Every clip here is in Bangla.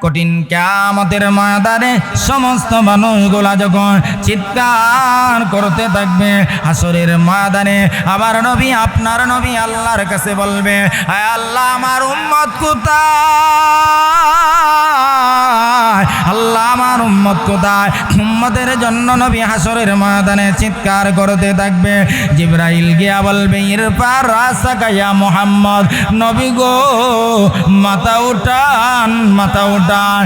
কঠিন কিয়ামতের ময়দানে সমস্ত মানুষগুলা যখন চিৎকার করতে থাকবে, হাসরের ময়দানে আমার নবী, আপনার নবী আল্লাহর কাছে বলবে, আয় আল্লাহ, আমার উম্মত কোথায়? আল্লাহ, আমার উম্মত কোথায়? উম্মতের জন্য নবী হাসরের ময়দানে চিৎকার করতে থাকবে। জিবরাইল গিয়া বলবে, ইরফা রাসাকা ইয়া মুহাম্মদ, নবী গো মাথা উঠান, মাথা উঠান।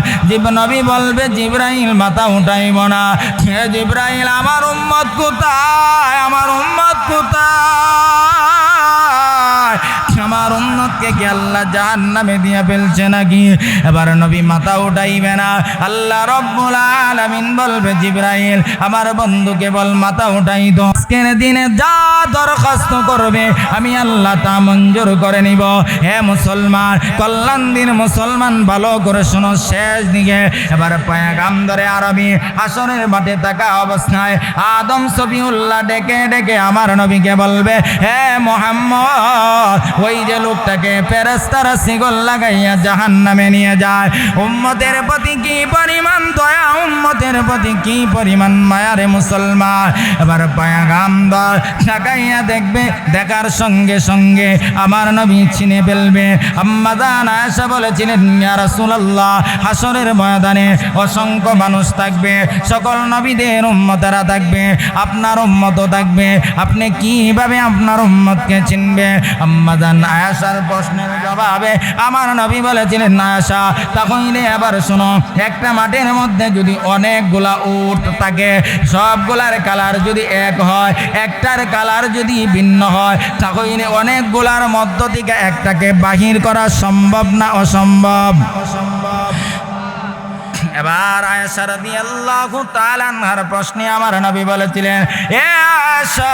নবী বলবে, জিবরাইল মাথা উঠাইব না। হে জিবরাইল, আমার উম্মত কোথায়? আমার উম্মত কোথায়? আমার উম্মতকে কি আল্লাহ জাহান্নামে দিয়ে ফেলছে নাকি? এবার নবী মাথা উঠাইবে না। আল্লাহ রব্বুল আলামিন বলবে, জিবরাইল আমার বন্ধুকে বল মাথা উঠাই দাও। আজকের দিনে যা দরখাস্ত করবে আমি আল্লাহ তা মঞ্জুর করে নিব। হে মুসলমান, কল্যাণ দিন মুসলমান, ভালো করে শোনো শেষ দিকে। এবার পয়গাম্বরে আরবি হাসরের মাঠে থাকা অবস্থায় আদম সফিউল্লাহ ডেকে ডেকে আমার নবীকে বলবে, হে মুহাম্মদ, ওই যে লোকটাকে ফেরেশতারা শিকল লাগাইয়া জাহান্নামে নিয়ে যায়, উম্মতের প্রতি কি পরিমাণ দয়া, উম্মতের প্রতি কি পরিমাণ মায়া রে মুসলমান। এবার পয়গাম্বর তাকাইয়া দেখবে, দেখার সঙ্গে সঙ্গে আমার নবী চিনে ফেলবে। আম্মা জান আয়েশা বলেছিলেন, ইয়া রাসূলুল্লাহ, হাসরের ময়দানে অসংখ্য মানুষ থাকবে, সকল নবীদের উম্মতেরা থাকবে, আপনার উম্মতও থাকবে, আপনি কিভাবে আপনার উম্মতকে চিনবে? আম্মা জান আয়েশার প্রশ্নের জবাবে আমার নবী বলেছিলেন, আয়েশা তাহলে এবার শোনো, একটা মাঠের মধ্যে যদি অনেকগুলা উট থাকে, সবগুলার কালার যদি এক হয়, একটার কালার যদি ভিন্ন হয়, তাহলে অনেকগুলার মধ্য থেকে একটাকে বাহির করা সম্ভব না অসম্ভব? অসম্ভব। এবার আয়েশা রাদিয়াল্লাহু তাআলা আনহার প্রশ্নে আমার নবী বলেছিলেন, এ আয়েশা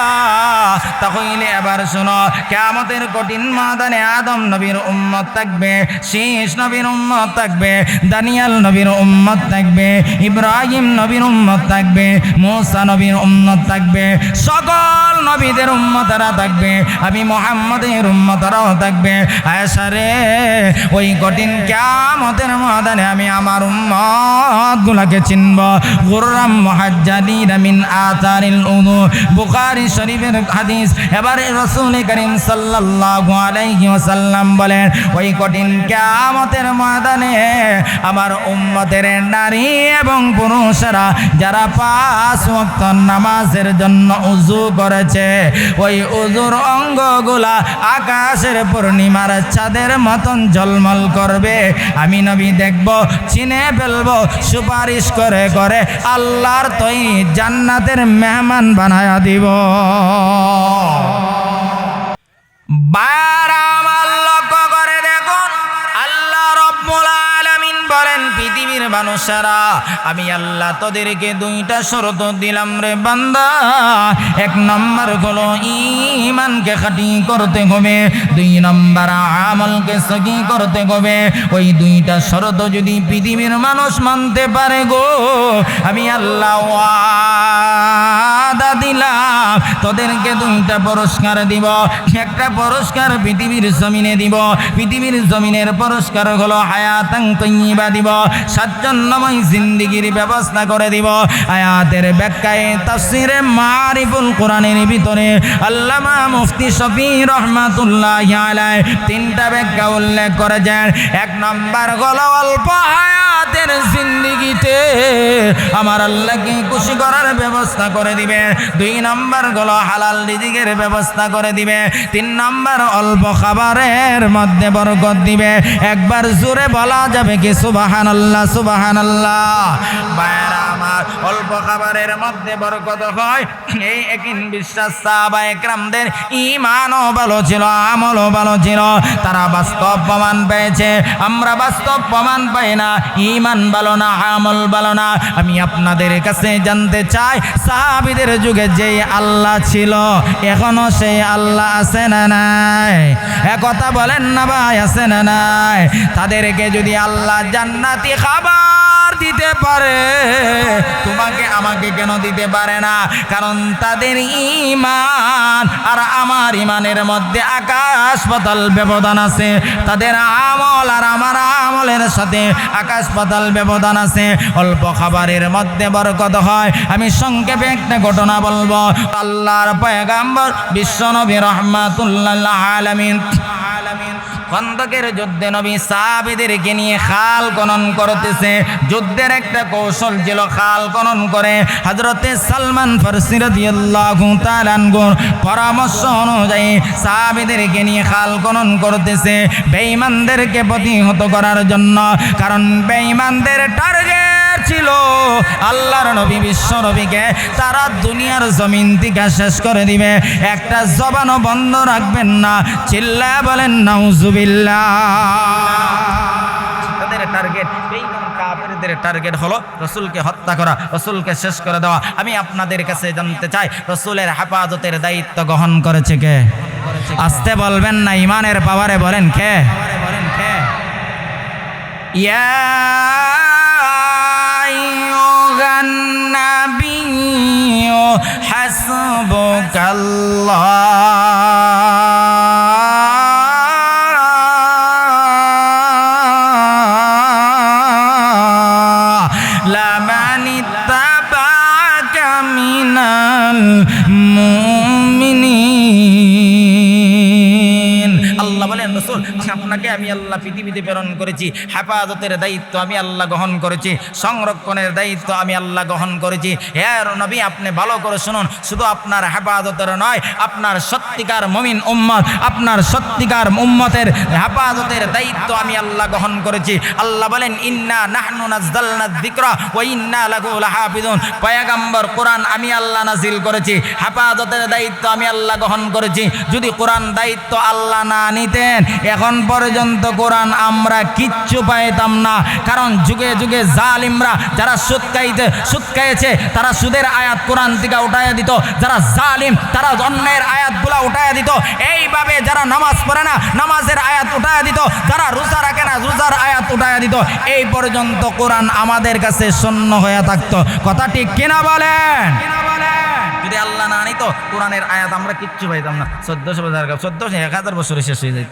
তাহলে এবার শোনো, কিয়ামতের কঠিন ময়দানে আদম নবীর উম্মত থাকবে, শীষ নবীর উম্মত থাকবে, দানিয়াল নবীর উম্মত থাকবে, ইব্রাহিম নবীর উম্মত থাকবে, মূসা নবীর উম্মত থাকবে, সকল নবীদের উম্মতরা থাকবে, আমি মুহাম্মদের উম্মতরাও থাকবে। আয়েশা রে, ওই কঠিন কিয়ামতের ময়দানে আমি আমার উম্মত গুলাকে চিনব। গুররাম মুহাজ্জালিন মিন আতারিল উযু, বুখারী শরীফের হাদিস। এবারে রাসূল করিম সাল্লাল্লাহু আলাইহি ওয়াসাল্লাম বলেন, ওই কঠিন কিয়ামতের ময়দানে আমার উম্মতের নারী এবং পুরুষরা যারা 5 ওয়াক্ত নামাজের জন্য ওযু করেছে, ওই ওযুর অঙ্গগুলা আকাশের পূর্ণিমার চাঁদের মতন ঝলমল করবে। আমি নবী দেখব, চিনে ফেলব, সুপারিশ করে করে আল্লাহর তৈ জান্নাতের মেহমান বানায়া দিব। বারামাল লক্ষ্য করে দেখুন, আল্লাহ রব্বুল আলামিন বলেন, পৃথিবীর মানুষেরা আমি আল্লাহ তোদেরকে 2টা শর্ত দিলাম রে বান্দা। 1 নম্বর হলো ঈমানকে খাঁটি করতে হবে, 2 নম্বর আমলকে সহি করতে হবে। ওই 2টা শর্ত যদি পৃথিবীর মানুষ মানতে পারে গো, আমি আল্লাহ ওয়াদা দিলাম তোদেরকে 2টা পুরস্কার দিব। একটা পুরস্কার পৃথিবীর জমিনে দিব, পৃথিবীর জমিনের পুরস্কার হলো হায়াতান তাইয়্যিবা দিব, স্বাচ্ছন্দ্যময় জিন্দেগির ব্যবস্থা করে দিব। আয়াতের ব্যাখ্যায় তাফসীরে মারিফুল কোরআনের ভিতরে আল্লামা মুফতি শফি রহমাতুল্লাহি আলাইহি 3টা ব্যাখ্যা উল্লেখ করেছেন। 1 নম্বর হলো অল্প হায়াতের জিন্দেগিতে আমার আল্লাহকে খুশি করার ব্যবস্থা করে দিবে। 2 নম্বর হলো হালাল রিজিকের ব্যবস্থা করে দিবে। 3 নম্বর অল্প খাবারের মধ্যে বরকত দিবে। একবার জোরে বলা যাবে কি সুবহানাল্লাহ, সুবহানাল্লাহ। ভাইরা আমার, অল্প খাবারের মধ্যে বরকত হয়, এই একই বিশ্বাস সাহাবায়ে কেরামদের। ঈমানও ভালো ছিল, আমলও ভালো ছিল, তারা বাস্তব প্রমাণ পেয়েছে। আমরা বাস্তব প্রমাণ পাই না, ঈমান ভালো না, আমল ভালো না। আমি আপনাদের কাছে জানতে চাই, সাহাবীদের যুগে যেই আল্লাহ ছিল এখনো সেই আল্লাহ আছে না নাই? কথা বলেন না ভাই, আছে না নাই? তাদেরকে যদি আল্লাহ জান্নাতি খাবার আমার দিতে পারে, তোমাকে আমাকে কেন দিতে পারে না? কারণ তাদের ঈমান আর আমার ঈমানের মধ্যে আকাশ পাতাল ব্যবধান আছে। তাদের আমল আর আমার আমলের সাথে আকাশ পাতাল ব্যবধান আছে। অল্প খাবারের মধ্যে বরকত হয়। আমি সংক্ষেপে একটা ঘটনা বলবো। আল্লাহর পয়গম্বর বিশ্বনবী রাহমাতুল্লাহ আলামিন খন্দকের যুদ্ধে নবী সাহাবীদেরকে নিয়ে খাল খনন করতেছে। যুদ্ধের একটা কৌশল ছিল খাল খনন করে। হযরতে সালমান ফারসি রাদিয়াল্লাহু তাআলা আনহুর পরামর্শ অনুযায়ী সাহাবীদেরকে নিয়ে খাল খনন করতেছে বেঈমানদেরকে প্রতিহত করার জন্য। কারণ বেঈমানদের টার্গেট ছিল আল্লাহর নবী বিশ্ব নবীকে তারা দুনিয়ার জমিন থেকে শেষ করে দিবে। একটা জবানও বন্ধ রাখবেন না। চিল্লায়া বলেন নাউজুবিল্লাহ। তাদের টার্গেট বেঈমান কাফেরদের টার্গেট হলো রাসূলকে হত্যা করা, রাসূলকে শেষ করে দেওয়া। আমি আপনাদের কাছে জানতে চাই রাসূলের হেফাজতের দায়িত্ব গ্রহণ করেছে কে? আসতে বলবেন না, ঈমানের পাওয়ারে বলেন কে? ইয়া আইয়ুহান নাবিয়্যু হাসবুকাল্লাহ লা মান ইত্তাবা'আকা মিনাল মুমিনিন। আল্লাহ বলেন রাসূল আপনাকে আমি আল্লাহ পৃথিবীতে প্রেরণ করেছি, হেফাজতের দায়িত্ব আমি আল্লাহ গ্রহণ করেছি, সংরক্ষণের দায়িত্ব আমি আল্লাহ গ্রহণ করেছি। হে নবী আপনি ভালো করে শুনুন, শুধু আপনার হেফাজতের নয়, আপনার সত্যিকার মুমিন উম্মত, আপনার সত্যিকার উম্মতের হেফাজতের দায়িত্ব আমি আল্লাহ গ্রহণ করেছি। আল্লাহ বলেন ইন্না নাহনু নাযালনা যিকরা ওয়া ইন্না লাহু লাহাফিজুন। পয়গম্বর কোরআন আমি আল্লাহ নাজিল করেছি, হেফাজতের দায়িত্ব আমি আল্লাহ গ্রহণ করেছি। যদি কোরআন দায়িত্ব আল্লাহ না নিতেন এখন পর্যন্ত কোরআন আমরা কিচ্ছু পাইতাম না। কারণ যুগে যুগে জালিমরা যারা সুদ খাইছে তারা সুদের আয়াত কোরআন থেকে উঠাইয়া দিত, যারা জালিম তারা অন্যের আয়াতগুলা উঠাইয়া দিত। এইভাবে যারা নামাজ পড়ে না নামাজের আয়াত উঠাইয়া দিত, যারা রোজা রাখে না রোজার আয়াত উঠাইয়া দিত। এই পর্যন্ত কোরআন আমাদের কাছে শূন্য হয়ে থাকতো। কথা ঠিক কিনা বলেন? যদি আল্লাহ না নিত কোরআনের আয়াত আমরা কিচ্ছু পাইতাম না। 1400 বছরে শেষ হয়ে যেত।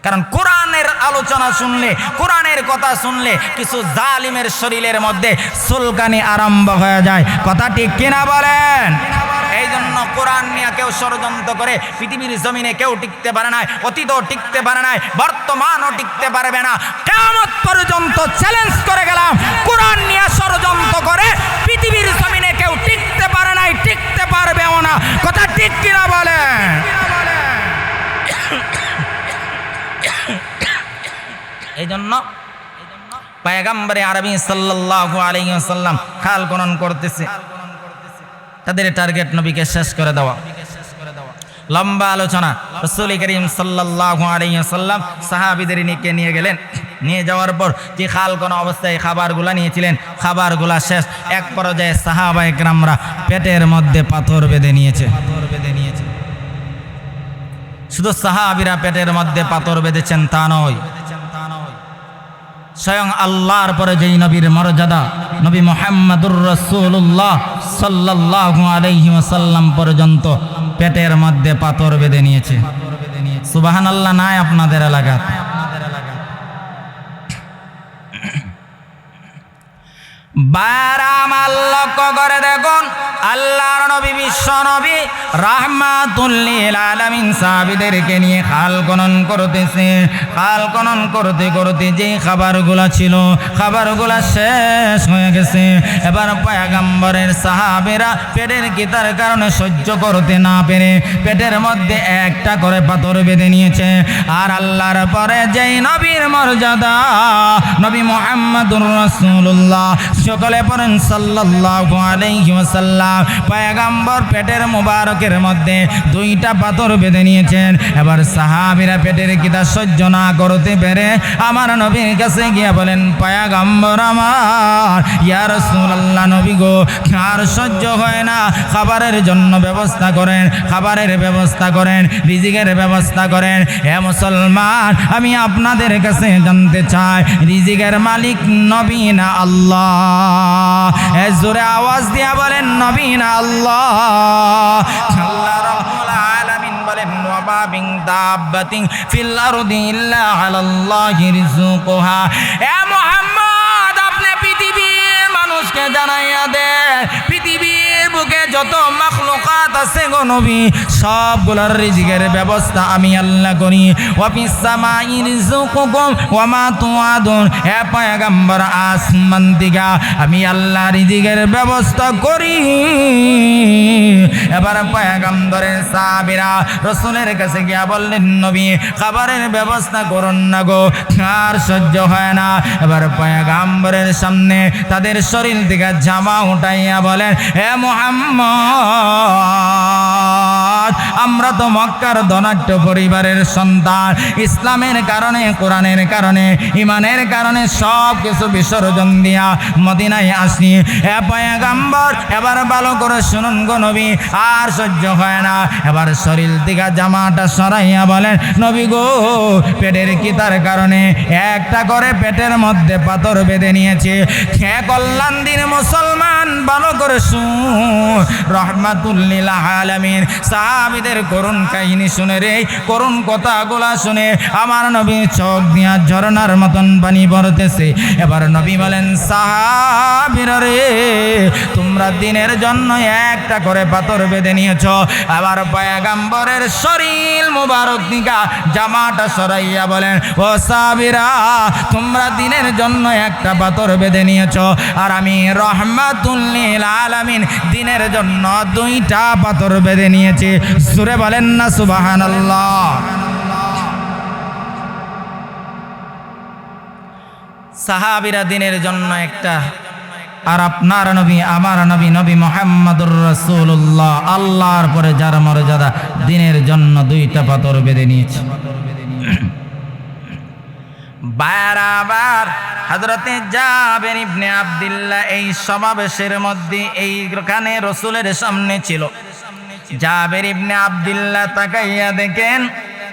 কারণ কোরআনের আলোচনা শুনলে, কোরআনের কথা শুনলে কিছু জালিমের শরীরের মধ্যে চুলকানি আরম্ভ হয়ে যায়। কথা ঠিক কিনা বলেন? এই জন্য কোরআন নিয়ে কেউ ষড়যন্ত্র করে পৃথিবীর জমিনে কেউ টিকতে পারে না, অতীতও টিকতে পারে না, বর্তমানও টিকতে পারবে না। কিয়ামত পর্যন্ত চ্যালেঞ্জ করে গেলাম, কোরআন নিয়ে ষড়যন্ত্র করে পৃথিবীর জমিনে কেউ টিকতে পারে না, টিকতে পারবেও না। কথা ঠিক কিনা বলেন? এই জন্য পয়গম্বরে আরবি সাল্লাল্লাহু আলাইহি ওয়াসাল্লাম খাল খনন করতেছে, তাদের টার্গেট নবীকে শেষ করে দেওয়া। লম্বা আলোচনা। রাসূল করিম সাল্লাল্লাহু আলাইহি ওয়াসাল্লাম সাহাবীদের নিয়ে গেলেন। নিয়ে যাওয়ার পর যে খাল খনন অবস্থায় খাবারগুলা নিয়েছিলেন, খাবারগুলা শেষ। এক পর্যায়ে সাহাবায়ে কেরামরা পেটের মধ্যে পাথর বেঁধে নিয়েছে। শুধু সাহাবীরা পেটের মধ্যে পাথর বেঁধেছেন তা নয়, স্বয়ং আল্লাহর পরে যেই নবীর মর্যাদা, নবী মুহাম্মদুর রাসূলুল্লাহ সাল্লাল্লাহু আলাইহি ওয়াসাল্লাম পর্যন্ত পেটের মধ্যে পাথর বেঁধে নিয়েছে। সুবহানাল্লাহ নাই আপনাদের এলাকায়? বারাম লক্ষ্য করে দেখুন, আল্লাহর নবী বিশ্ব নবী রাহমাতুল লিল আলামিন সাহাবীদেরকে নিয়ে খাল খনন করতেছে। খাল খনন করতে করতে যে খাবারগুলা ছিল খাবারগুলা শেষ হয়ে গেছে। এবার পয়গম্বরের সাহাবীরা পেটের কিতার কারণে সহ্য করতে না পেরে পেটের মধ্যে একটা করে পাথর বেঁধে নিয়েছে। আর আল্লাহর পরে যেই নবীর মর্যাদা, নবী মুহাম্মদুর রাসূলুল্লাহ সকলে পড়েন সাল্লাল্লাহু আলাইহি ওয়াসাল্লাম। পয়গম্বর পেটের মোবারকের মধ্যে দুইটা পাথর বেঁধে নিয়েছেন। এবার সাহাবীরা পেটের কিতা সহ্য না করতে পেরে আমার নবীর কাছে গিয়ে বলেন, পয়গম্বর আমার, ইয়া রাসূলুল্লাহ, নবী গো, আর সহ্য হয় না, খাবারের জন্য ব্যবস্থা করেন, খাবারের ব্যবস্থা করেন, রিজিকের ব্যবস্থা করেন। হে মুসলমান, আমি আপনাদের কাছে জানতে চাই, রিজিকের মালিক নবী না আল্লাহ? জোরে আওয়াজ দিয়া বলেন, নবী না আল্লাহ? আল্লাহ রাব্বুল আলামিন বলেন, ওয়া মা মিন দাব্বাতিন ফিল আরদি ইল্লা আলাল্লাহি রিজকুহা। হে মুহাম্মদ, আপনি পৃথিবীর মানুষকে জানাইয়া দেন, পৃথিবীর বুকে যত মাখলুকাত আছে গো নবী, সবগুলোর রিজিকের ব্যবস্থা আমি আল্লাহ করি। ওয়া ফিস সামাই রিজকুকুম ওয়া মা তুআদুন। হে পয়গম্বর, আসমান থেকে আমি আল্লাহ রিজিকের ব্যবস্থা করি। এবার পয়গম্বরের সাহাবীরা রাসূলের কাছে গিয়া বললেন, নবী, খাবারের ব্যবস্থা করুন না গো, আর সহ্য হয় না। এবার পয়গম্বরের সামনে তাদের শরীর থেকে জামা উঠাইয়া বলেন, হে মুহাম্মদ, আমরা তো মক্কার ধনাঢ্য পরিবারের সন্তান। ইসলামের কারণে, কোরআনের কারণে, ইমানের কারণে সব কিছু বিসর্জন দিয়া মদিনায় আসি। হে পয়গম্বর, এবার ভালো করে শুনুন গো নবী, আর সহ্য হয় না। এবার শরীর থেকে জামাটা সরাইয়া বলেন, নবী গো, পেটের কিতার কারণে একটা করে পেটের মধ্যে পাথর বেঁধে নিয়েছে। হে কল্যাণ দিন মুসলমান, ভালো করে শুন, রহমাতুল লিল আলামিন সাহাবীদের করুণ কাহিনী শুনে রে, করুণ কথাগুলা শুনে আমার নবী চোখ দিয়া ঝরনার মতন পানি পড়তেছে। এবার নবী বলেন, সাহাবীরা রে, তোমরা দিনের জন্য একটা করে পাথর বেঁধে নিয়েছ। আবার পয়গম্বরের শরীর মুবারক দিকা জামাটা সরাইয়া বলেন, ও সাহাবীরা, তোমরা দিনের জন্য একটা পাথর বেঁধে নিয়েছ, আর আমি রহমাতুল লিল আলামিন দিনের জন্য দুইটা পাথর বেঁধে নিয়েছি। সুরে বলেন না সুবহানাল্লাহ। সাহাবীরা দিনের জন্য একটা, আর আপনার নবী, আমার নবী, নবী মুহাম্মদুর রাসূলুল্লাহ, আল্লাহর পরে যার মর্যাদা, দিনের জন্য দুইটা পাথর বেঁধে নিয়েছে। বারাবার হযরতে জাবের ইবনে আব্দুল্লাহ এই সমাবেশের মধ্যে এইখানে রাসূলের সামনে ছিল। জাবের ইবনে আব্দুল্লাহ তাকাইয়া দেখেন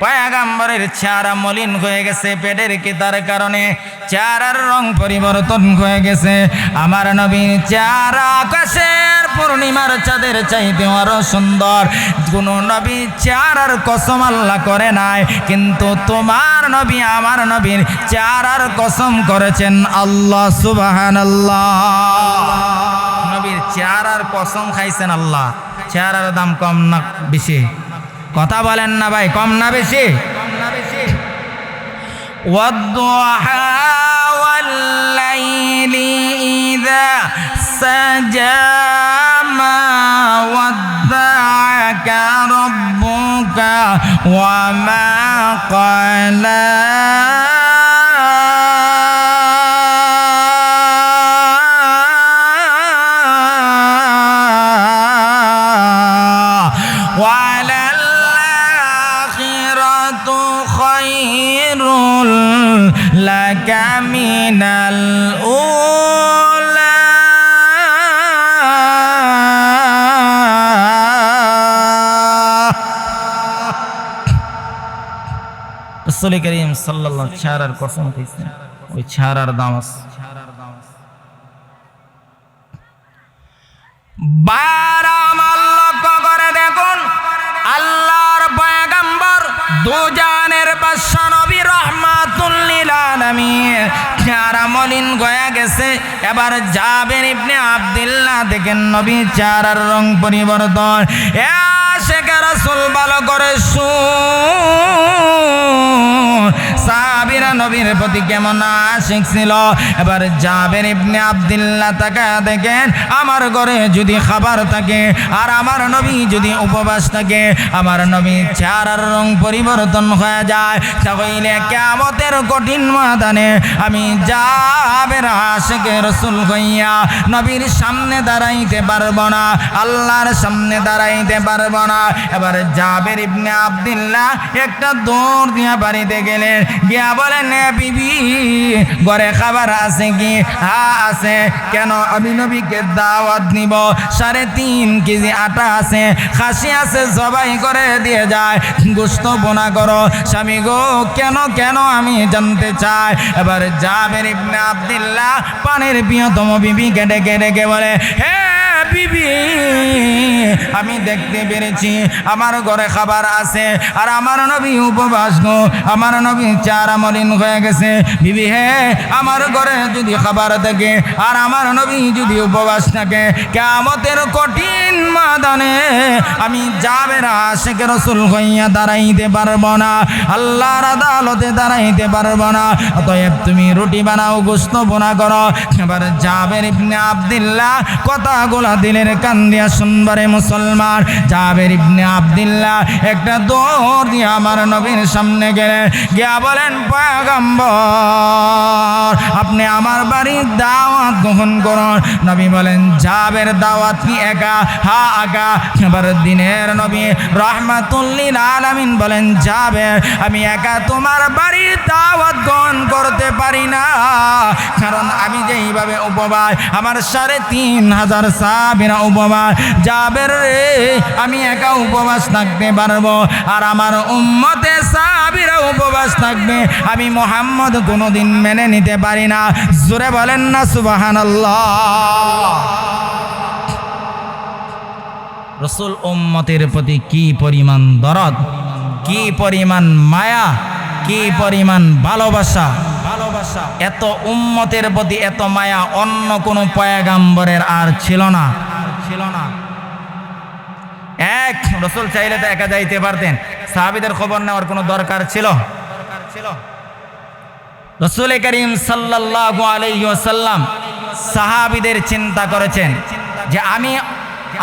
পয়গম্বরের চেহারা মলিন হয়ে গেছে, পেটের কিতার কারণে চেহারার রং পরিবর্তন হয়ে গেছে। আমার নবীর চেহারা আকাশের পূর্ণিমার চাঁদের চাইতে আরো সুন্দর। কোন নবী চেহারার কসম আল্লাহ করে নাই, কিন্তু তোমার নবী, আমার নবীর চেহারার কসম করেছেন আল্লাহ সুবহানাল্লাহ। নবীর চেহারার কসম খাইছেন আল্লাহ। চেহারার দাম কম না বেশি? কথা বলেন না ভাই, কম না বেশি? ওয়াদ-দুহা ওয়াল-লাইলি ইযা সাজা মা ওয়াদ্দাআকা রাব্বুকা ওয়া মা ক্বালা। মিনাল উলা। রাসূল করিম সাল্লাল্লাহু আলাইহি ওয়াসাল্লাম কসম খাইছেন, ওই ছাড়ার দাম আছে। বারাম লক্ষ্য করে দেখুন, আল্লাহর পয়গম্বর দুজানের বাদশা নবী রহমাতুল লিল আলামিন চেহারা মলিন হয়ে গেছে। এবার জাবের ইবনে আব্দুল্লাহ দেখেন নবী চেহারার রং পরিবর্তন। আশিক রাসূল ভালো করে শুন, সাহাবীরা নবীর প্রতি কেমন আশিক ছিল। এবার জাবের ইবনে আব্দুল্লাহ তাকায়া দেখেন, আমার ঘরে যদি খাবার থাকে আর আমার নবী যদি উপবাস থাকে, আমার নবীর চেহারার রং পরিবর্তন হয়ে যায়, তাহলে কিয়ামতের কঠিন ময়দানে আমি জাবের আশিকে রাসূল হইয়া নবীর সামনে দাঁড়াইতে পারবো না, আল্লাহর সামনে দাঁড়াইতে পারবো না। এবার জাবের ইবনে আব্দুল্লাহ একটা দৌড় দিয়া বাড়িতে গেলেন, গিয়া বলেন, বিবি ঘরে খাবার আছে কি? হ্যাঁ আছে। কেন? আমি নবীকে দাওয়াত নিব, 3.5 কেজি আটা আছে, খাসি আছে, জবাই করে দিয়ে যায়, গোশত বোনা করো। স্বামী গো, কেন কেন আমি জানতে চাই। এবার জাবের ইবনে আব্দুল্লাহ পানের প্রিয়তম বিবিকে ডেকে ডেকে বলে, হে বিবি, আমি দেখতে পেরেছি আমার ঘরে খাবার আছে আর আমার নবী উপবাস গো, আমার নবী চেহারা মলিন হয়ে গেছে। বিবি হে, আমার ঘরে যদি খাবার থাকে আর আমার নবী যদি উপবাস থাকে, কিয়ামতের কঠিন ময়দানে আমি জাবের আশিকে রাসূল হইয়া দাঁড়াইতে পারবো না, আল্লাহর আদালতে দাঁড়াইতে পারবো না। অতএব তুমি রুটি বানাও, গোশত বোনা করো। এবার জাবের ইবনে আব্দুল্লাহ কথাগুলা দিলের কান দিয়া শুনবারে মুসলমান, জাবের ইবনে আব্দুল্লাহ একটা দৌড় দিয়ে আমার নবীর সামনে গেলেন, গিয়া বলেন, পয়গম্বর আপনি আমার বাড়ির দাওয়াত গ্রহণ করুন। নবী বলেন, জাবের দাওয়াত কি একা? হা একা। এবার দিনের নবী রাহমাতুল লিল আলামিন বলেন, জাবের আমি একা তোমার বাড়ির দাওয়াত গ্রহণ করতে পারি না, কারণ আমি যেইভাবে উপবাস, আমার 3,500 সাহাবীরা উপবাস। জাবের রে, আমি একা উপবাস থাকতে পারবো আর আমার উম্মতে সাহাবীরা উপবাস থাকবে, আমি মুহাম্মদ কোনোদিন মেনে নিতে পারি না। জোরে বলেন না সুবহানাল্লাহ। রাসূল উম্মতের প্রতি কি পরিমাণ দরদ, কি পরিমাণ মায়া, কি পরিমাণ ভালোবাসা। এত উম্মতের প্রতি এত মায়া অন্য কোনো পয়গাম্বরের আর ছিল না। এক রাসূল চাইলে তো একা যাইতে পারতেন, সাহাবীদের খবর নেওয়ার কোনো দরকার ছিল? রাসূল করিম সাল্লাল্লাহু আলাইহি ওয়াসাল্লাম সাহাবীদের চিন্তা করেছেন যে আমি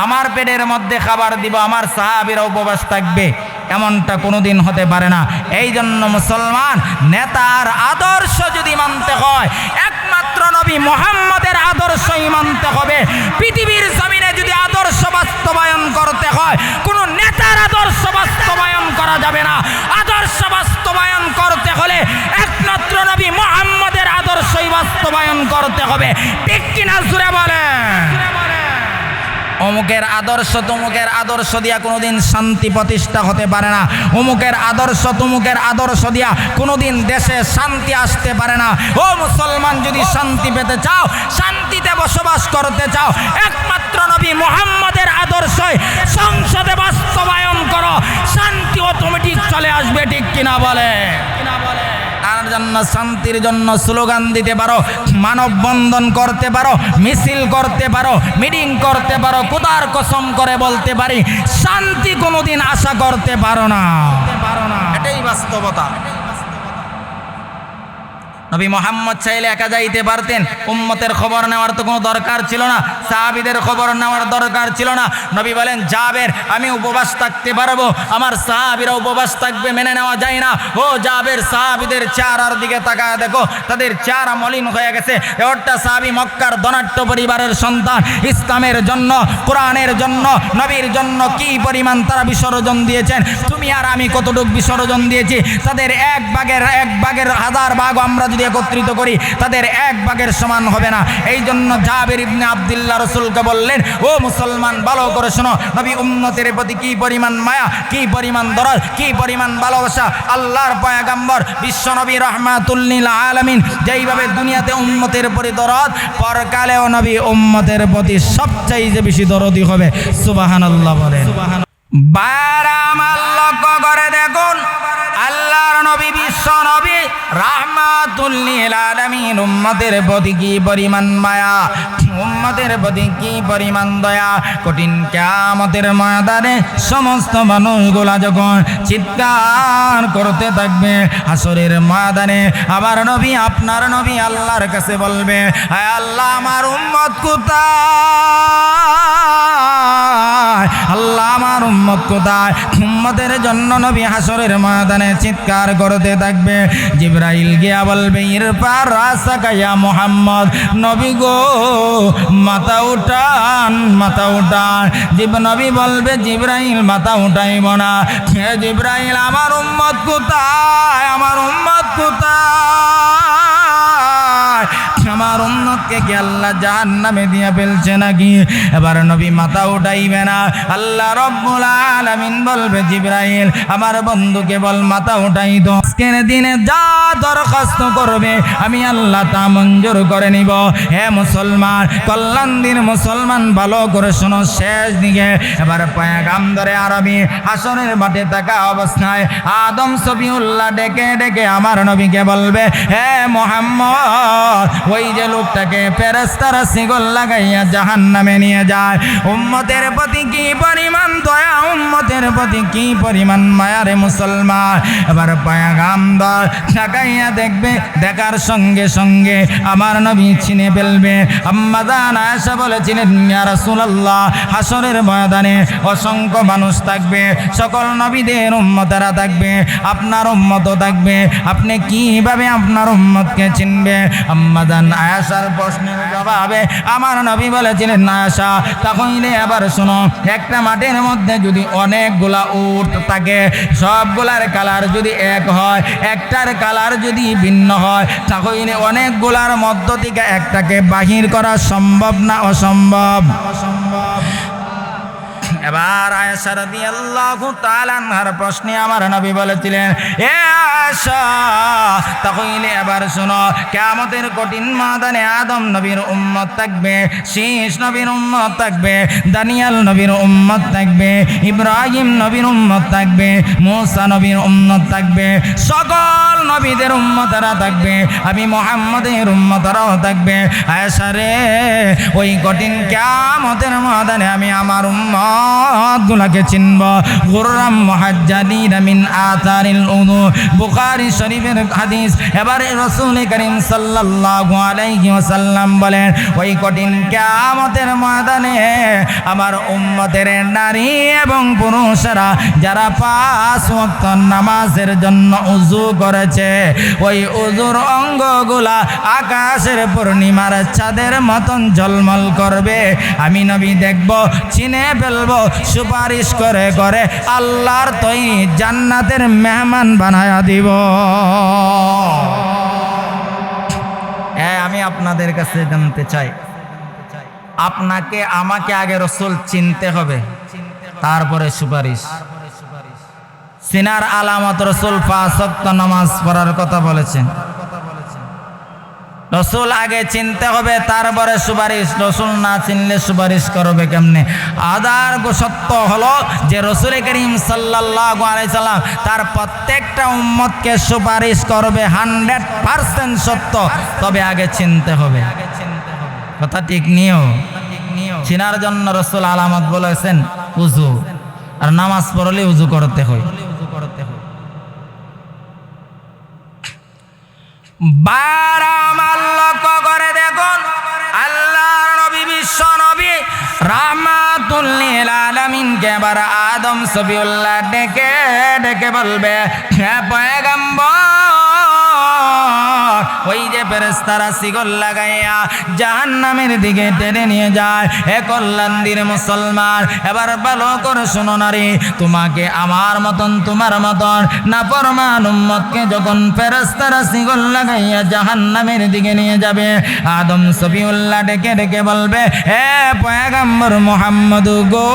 আমার পেটের মধ্যে খাবার দিব, আমার সাহাবীরা উপবাস থাকবে, এমনটা কোনোদিন হতে পারে না। এই জন্য মুসলমান, নেতার আদর্শ যদি মানতে হয়, একমাত্র নবী মুহাম্মদের আদর্শই মানতে হবে। পৃথিবীর জমিনে যদি আদর্শ বাস্তবায়ন করতে হয়, কোনো নেতার আদর্শ বাস্তবায়ন করা যাবে না। আদর্শ বাস্তবায়ন করতে হলে একমাত্র নবী মুহাম্মদের আদর্শই বাস্তবায়ন করতে হবে। ঠিক কিনা জোরে বলেন। অমুকের আদর্শ তমুকের আদর্শ দিয়া কোনোদিন শান্তি প্রতিষ্ঠা হতে পারে না। অমুকের আদর্শ তমুকের আদর্শ দিয়া কোনোদিন দেশে শান্তি আসতে পারে না। ও মুসলমান, যদি শান্তি পেতে চাও, শান্তিতে বসবাস করতে চাও, একমাত্র নবী মুহাম্মদের আদর্শই সংসদে বাস্তবায়ন করো, শান্তি অটোমেটিক চলে আসবে। ঠিক কিনা বলে? তার জন্য শান্তির জন্য স্লোগান দিতে পারো, মানববন্ধন করতে পারো, মিছিল করতে পারো, মিটিং করতে পারো, খোদার কসম করে বলতে পারি, শান্তি কোনোদিন আশা করতে পারো না। এটাই বাস্তবতা। নবী মুহাম্মদ চাইলে একা যাইতে পারতেন, উম্মতের খবর নেওয়ার তো কোনো দরকার ছিল না, সাহাবীদের খবর নেওয়ার দরকার ছিল না। নবী বলেন, জাবের আমি উপবাস থাকতে পারবো, আমার সাহাবীরা উপবাস থাকবে, মেনে নেওয়া যায় না। ও জাবের, সাহাবীদের চেহারার দিকে তাকায় দেখো, তাদের চেহারা মলিন হয়ে গেছে। একটা সাহাবী মক্কার ধনাঢ্য পরিবারের সন্তান, ইসলামের জন্য, কোরআনের জন্য, নবীর জন্য কি পরিমাণ তারা বিসর্জন দিয়েছেন, তুমি আর আমি কতটুকু বিসর্জন দিয়েছি। তাদের এক ভাগের 1000 ভাগ আমরা যদি একত্রিত করি, তাদের 1 ভাগের সমান হবে না। এই জন্য জাবের ইবনে আব্দুল্লাহ রাসূলকে বললেন, ও মুসলমান, ভালো করে শোনো, নবী উম্মতের প্রতি কি পরিমাণ মায়া, কি পরিমাণ দরদ, কি পরিমাণ ভালোবাসা। আল্লাহর পয়গম্বর বিশ্ব নবী রাহমাতুল লিল আলামিন যেইভাবে দুনিয়াতে উম্মতের প্রতি দরদ, পরকালেও নবী উম্মতের প্রতি সবচেয়ে বেশি দরদি হবে। সুবহানাল্লাহ বলেন। বারাম লক্ষ্য করে দেখুন, আল্লাহর নবী বিশ্ব নবী রাহমাতুল লিল আলামিন উম্মতের প্রতি কি পরিমাণ মায়া, উম্মতের প্রতি কি পরিমাণ দয়া। কঠিন কিয়ামতের ময়দানে সমস্ত মানুষগুলা যখন চিৎকার করতে থাকবে হাসরের ময়দানে, আমার নবী আপনার নবী আল্লাহর কাছে বলবে, আয় আল্লাহ আমার উম্মত কোথায়, আল্লাহ আমার উম্মত কোথায়। উম্মতের জন্য নবী হাসরের ময়দানে চিৎকার করতে থাকবে। জিবরাইল গিয়া বলবে, ইরফা রাসাকা ইয়া মুহাম্মদ, নবী গো মাথা উঠান, মাথা উঠান। নবী বলবে, জিবরাইল মাথা উঠাইব না। হে জিবরাইল আমার উম্মত কোথায়, আমার উম্মত কোথায়, আমার উম্মতকে কি আল্লাহ জাহান্নামে দিয়ে ফেলছে নাকি? এবার নবী মাথা উঠাইবে না। আল্লাহ রব্বুল আলামিন বলবে, জিবরাইল আমার বন্ধুকে বল মাথা উঠাই দাও। আজকের দিনে যা দরখাস্ত করবে আমি আল্লাহ তা মঞ্জুর করে নিব। হে মুসলমান, কল্যাণ দিন মুসলমান ভালো করে শোনো শেষ দিকে। এবার পয়গাম্বরে আরবি হাসরের মাঠে থাকা অবস্থায় আদম সফিউল্লাহ ডেকে ডেকে আমার নবীকে বলবে, হে মুহাম্মদ, ওই যে লোকটাকে ফেরেশতারা শিকল লাগাইয়া জাহান্নামে নিয়ে যায়, উম্মতের প্রতি কি পরিমাণ দয়া, উম্মতের প্রতি কি পরিমাণ মায়া রে মুসলমান। এবার পয়গাম্বর তাকাইয়া দেখবে, দেখার সঙ্গে সঙ্গে আমার নবী চিনে ফেলবে। আম্মা জান আয়েশা বলেছিলেন, ইয়া রাসূলুল্লাহ হাসরের ময়দানে অসংখ্য মানুষ থাকবে, সকল নবীদের উম্মতেরা থাকবে, আপনার উম্মতও থাকবে, আপনি কিভাবে আপনার উম্মতকে চিনবে? আম্মা জান আয়েশার প্রশ্নের জবাবে আমার নবী বলেছিলেন, আয়েশা তাহলে আবার শোনো, একটা মাঠের মধ্যে যদি অনেকগুলা উট থাকে, সবগুলার কালার যদি এক হয়, একটার কালার যদি ভিন্ন হয়, তাহলে অনেকগুলার মধ্য থেকে একটাকে বাহির করা সম্ভব না অসম্ভব? অসম্ভব। এবার আয়েশা রাদিয়াল্লাহু তাআলা আনহার প্রশ্নে আমার নবী বলেছিলেন, এ আয়েশা তাহলে এবার শোনো, কিয়ামতের কঠিন ময়দানে আদম নবীর উম্মত থাকবে, শীষ নবীর উম্মত থাকবে, দানিয়াল নবীর উম্মত থাকবে, ইব্রাহিম নবীর উম্মত থাকবে, মূসা নবীর উম্মত থাকবে, সকল নবীদের উম্মতরা থাকবে, আমি মুহাম্মদের উম্মতরাও থাকবে। আয়েশা রে, ওই কঠিন কিয়ামতের ময়দানে আমি আমার উম্মত গুলাকে চিনব। গুররাম মুহাজ্জালিন মিন আতারিল উযু, বুখারী শরীফের হাদিস। এবারে রাসূল করিম সাল্লাল্লাহু আলাইহি ওয়াসাল্লাম বলেন, ওই কঠিন কিয়ামতের ময়দানে আমার উম্মতের নারী এবং পুরুষরা যারা 5 ওয়াক্ত নামাজের জন্য ওযু করেছে, ওই ওযুর অঙ্গগুলা আকাশের পূর্ণিমার চাঁদের মতন ঝলমল করবে। আমি নবী দেখব, চিনে ফেলব, সুপারিশ করে করে আল্লাহর তৈ জান্নাতের মেহমান বানায়া দিব। আমি আপনাদের কাছে জানতে চাই, আপনাকে আমাকে আগে রাসূল চিনতে হবে, তারপরে সুপারিশ। চিনার আলামত রাসূল 5 ওয়াক্ত নামাজ পড়ার কথা বলেছেন। রসুল আগে চিনতে হবে, তারপরে সুপারিশ। রসুল না চিনলে সুপারিশ করবে কেমনে? আদার সত্য হলো যে রসুল করিম সাল্লাল্লাহু আলাইহি সাল্লাম তার প্রত্যেকটা উম্মতকে সুপারিশ করবে, 100% সত্য। তবে আগে চিনতে হবে, কথা ঠিক নিও। চিনার জন্য রসুল আলামত বলেছেন উযু, আর নামাজ পড়লে উযু করতে হয়। লক্ষ্য করে দেখুন, আল্লাহর নবী বিশ্ব নবী রাহমাতুল লিল আলামিনকে এবার আদম সফিউল্লাহ ডেকে ডেকে বলবে, হে পয়গম্বর, ওই যে ফেরেশতারা শিকল লাগাইয়া জাহান্নামের দিকে টেনে নিয়ে যায়, হে কল্যাণদীর মুসলমান, এবার ভালো করে শোনো নারী, তোমাকে আমার মতন তোমার মতন নাফরমান উম্মতকে যখন ফেরেশতারা শিকল লাগাইয়া জাহান্নামের দিকে নিয়ে যাবে, আদম সফিউল্লাহ ডেকে ডেকে বলবে, হে পয়গম্বর মুহাম্মদ গো,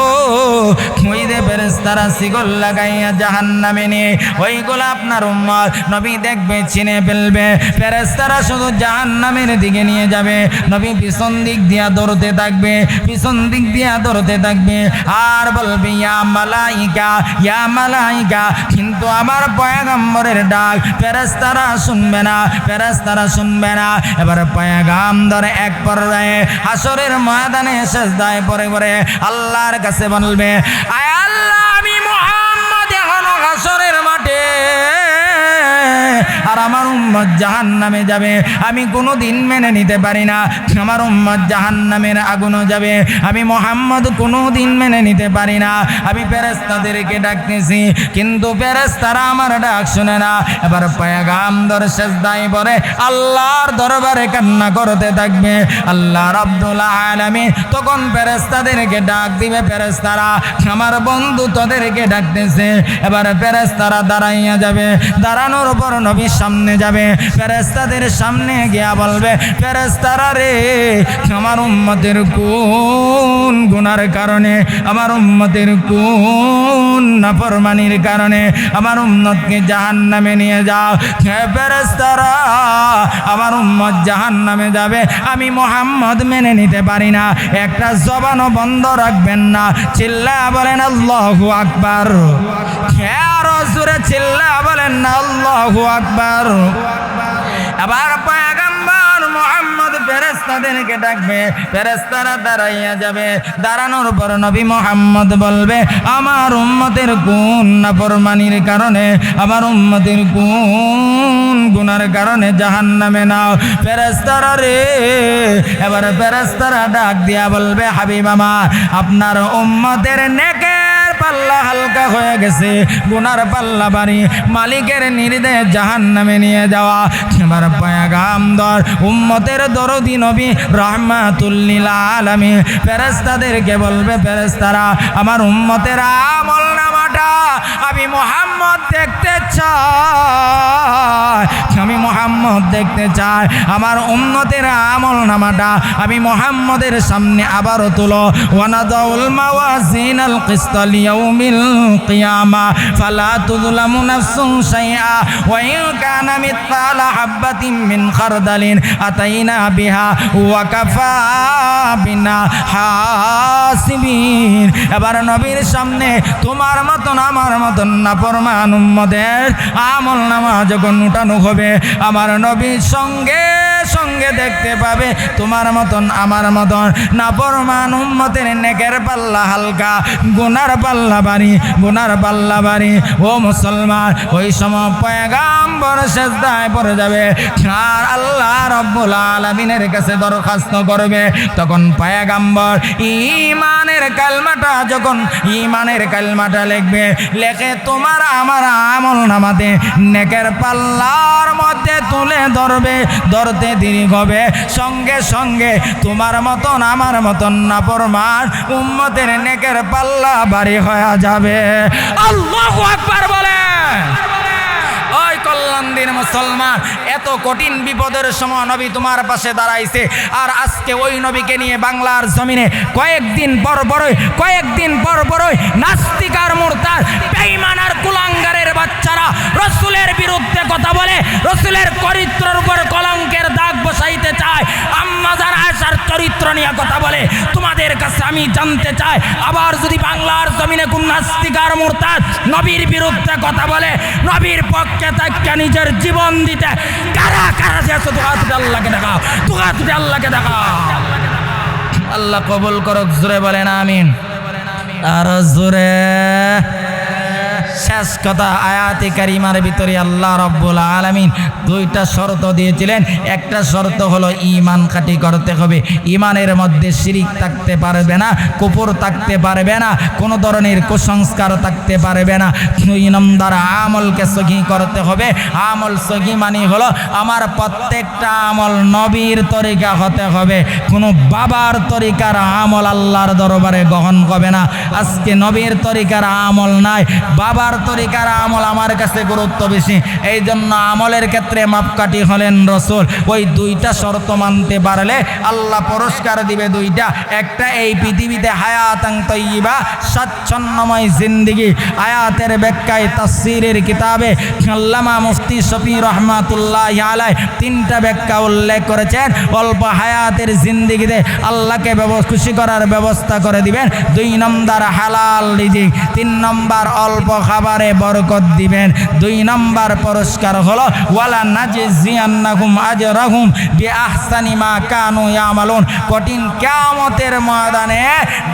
ওই যে ফেরেশতারা শিকল লাগাইয়া জাহান্নামে নিয়ে, ওইগুলো আপনার উম্মত। নবী দেখবে, চিনে ফেলবে। ফেরেশতা ফেরেশতারা শুধু জাহান্নামের দিকে নিয়ে যাবে। নবী পিছন দিক দিয়া দৌড়তে থাকবে, পিছন দিক দিয়া দৌড়তে থাকবে আর বলবে ইয়া মালাইকা, ইয়া মালাইকা। কিন্তু আমার পয়গম্বরের ডাক ফেরেশতারা শুনবে না, ফেরেশতারা শুনবে না। এবার পয়গম্বর এক পর্যায়ে হাসরের ময়দানে সিজদায় পড়ে পড়ে আল্লাহর কাছে বলবে, আয় আল্লাহ, আমি মুহাম্মদ এখনো হাসরের মাঠে আর আমার উম্মত জাহান্নামে যাবে। আমি কোনোদিন মেনে নিতে পারি না আমার উম্মত জাহান্নামের আগুনে যাবে। আমি মুহাম্মদ কোনোদিন মেনে নিতে পারি না। আমি ফেরেশতাদেরকে ডাকতেছি কিন্তু ফেরেশতারা আমার ডাক শুনে না। এবার পয়গম্বর সিজদায় পড়ে আল্লাহর দরবারে কান্না করতে থাকবে। আল্লাহ রাব্বুল আলামিন তখন ফেরেশতাদেরকে ডাক দিবে, ফেরেশতারা আমার বন্ধু তোদেরকে ডাকতেছে। এবার ফেরেশতারা দাঁড়াইয়া যাবে, দাঁড়ানোর পর নবী সামনে যাবে, ফেরেশতাদের সামনে গিয়া বলবে, ফেরেশতারা রে, আমার উম্মতের কোন গুনার কারণে, আমার উম্মতের কোন নাফরমানির কারণে আমার উম্মতকে জাহান্নামে নিয়ে যাও। হে ফেরেশতারা, আমার উম্মত জাহান্নামে যাবে, আমি মুহাম্মদ মেনে নিতে পারি না। একটা জবানও বন্ধ রাখবেন না। চিল্লা বলেন আল্লাহু আকবার। আরো জোরে চিল্লা বলেন না আল্লাহু আকবার। আবার পয়গম্বর মুহাম্মদ ফেরেশতাদেরকে ডাকবে, ফেরেশতারা দাঁড়াইয়া যাবে, দাঁড়ানোর পর নবী মুহাম্মদ বলবে, আমার উম্মতের কোন নাফরমানির কারণে, আমার উম্মতের কোন গুনার কারণে জাহান্নামে নাও। ফেরেশতারা রে, এবার ফেরেশতারা ডাক দিয়া বলবে, হাবিব আমার, আপনার উম্মতের নেকের পাল্লা হালকা হয়ে গেছে, গুনার পাল্লা বাড়ি, মালিকের নির্দেশ জাহান্নামে নিয়ে যাওয়া। এবার পয়গম্বর উম্মতের দরদি নবী রাহমাতুল লিল আলামিন ফেরেশতাদেরকে বলবে, ফেরেশতারা আমার উম্মতের আমল নামাটা আমি মুহাম্মদ দেখতে চাই, আমি মুহাম্মদ দেখতে চাই। আমার উম্মতের আমল নামাটা আমি মুহাম্মদের সামনে আবারও তুলো। ওয়ানাদাউল মাওয়াজিনাল কিসত লিয়াউমিল কিয়ামা ফালা তুযলামু নাফসুন শাইআ ওয়া ইন কানা মিথকালা হাববাতিন মিন খারদালিন আতাইনা বিহা ওয়া কাফা বিনা হাসিবিন। এবার নবীর সামনে তোমার মতন আমার মতন নাফরমান উম্মতের আমল নামা যখন উঠানো হবে, আমার নবীর সঙ্গে সঙ্গে দেখতে পাবে তোমার মতন আমার মতন নাফরমান উম্মতের নেকের পাল্লা হালকা, গুনার পাল্লা বাড়ি, গুনার পাল্লা বাড়ি। ও মুসলমান, ওই সময় পয়গম্বর সিজদায় পড়ে যাবে আর আল্লাহ রাব্বুল আলামিনের কাছে দরখাস্ত করবে। তখন পয়গম্বর ঈমানের কালমাটা, যখন ঈমানের কালমাটা লিখবে, লেখে তোমার আমার আমল নামাতে নেকের পাল্লার মধ্যে তুলে ধরবে, ধরতে দেরি হবে, সঙ্গে সঙ্গে তোমার মতন আমার মতন নাফরমান উম্মতের নেকের পাল্লা ভারী হয়ে যাবে। আল্লাহু আকবার বলে। ওই কল্যাণদিন মুসলমান, এত কঠিন বিপদের সময় নবী তোমার পাশে দাঁড়াইছে, আর আজকে ওই নবীকে নিয়ে বাংলার জমিনে কয়েকদিন পর পরই নাস্তিক আর মুরতাদ বেঈমান আর কুলাঙ্গারের বাচ্চারা রাসূলের বিরুদ্ধে কথা বলে, রাসূলের চরিত্রের উপর কলঙ্কের দাগ বসাইতে চায়, আম্মা জান আয়েশার চরিত্র নিয়ে কথা বলে। তোমাদের কাছে আমি জানতে চাই, আবার যদি বাংলার জমিনে কোন নাস্তিক আর মুরতাদ নবীর বিরুদ্ধে কথা বলে, নবীর পক্ষে তাকে নিজের জীবন দিতে কারা কারা যেত, দুহাতে আল্লাহকে দেখাও, দুহাতে আল্লাহকে দেখাও। আল্লাহ কবুল করুক, জোরে বলেন আমিন। আর জোরে। শেষ কথা, আয়াতে কারিমার ভিতরে আল্লাহ রাব্বুল আলামিন দুইটা শর্ত দিয়েছিলেন। একটা শর্ত হলো ঈমান খাঁটি করতে হবে, ঈমানের মধ্যে শিরিক থাকতে পারবে না, কুফর থাকতে পারবে না, কোনো ধরনের কুসংস্কার থাকতে পারবে না। 2 নম্বর, আমলকে সহি করতে হবে। আমল সহি মানে হলো আমার প্রত্যেকটা আমল নবীর তরিকা হতে হবে, কোনো বাবার তরিকার আমল আল্লাহর দরবারে গ্রহণ হবে না। আজকে নবীর তরিকার আমল নাই, বাবা আল্লাহর তরিকার আমল আমার কাছে গুরুত্ব বেশি। এই জন্য আমলের ক্ষেত্রে মাপকাঠি হলেন রসুল। ওই দুইটা শর্ত মানতে পারলে আল্লাহ পুরস্কার দিবে দুইটা। একটা এই পৃথিবীতে হায়াতান তয়্যিবা, স্বাচ্ছন্দ্যময় জিন্দেগি। আয়াতের ব্যাখ্যায় তাফসীরের কিতাবে আল্লামা মুফতি শফি রহমাতুল্লাহি আলাইহি তিনটা ব্যাখ্যা উল্লেখ করেছেন। অল্প হায়াতের জিন্দেগিতে আল্লাহকে খুশি করার ব্যবস্থা করে দিবেন। 2 নম্বর হালাল রিজিক, 3 নম্বর অল্প খাবারে বরকত দিবেন। 2 নম্বর পুরস্কার হলো ওয়ালা নাজজিয়ান্নাকুম আজরাহুম বিআহসানি মা কানু ইয়ামালুন। কঠিন কিয়ামতের ময়দানে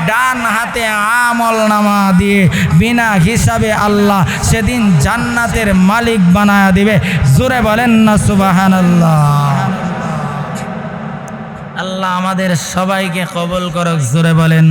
ডান হাতে আমলনামা দিয়ে বিনা হিসাবে আল্লাহ সেদিন জান্নাতের মালিক বানায়া দিবে। জোরে বলেন না সুবহানাল্লাহ। আল্লাহ আমাদের সবাইকে কবুল করুক। জোরে বলেন।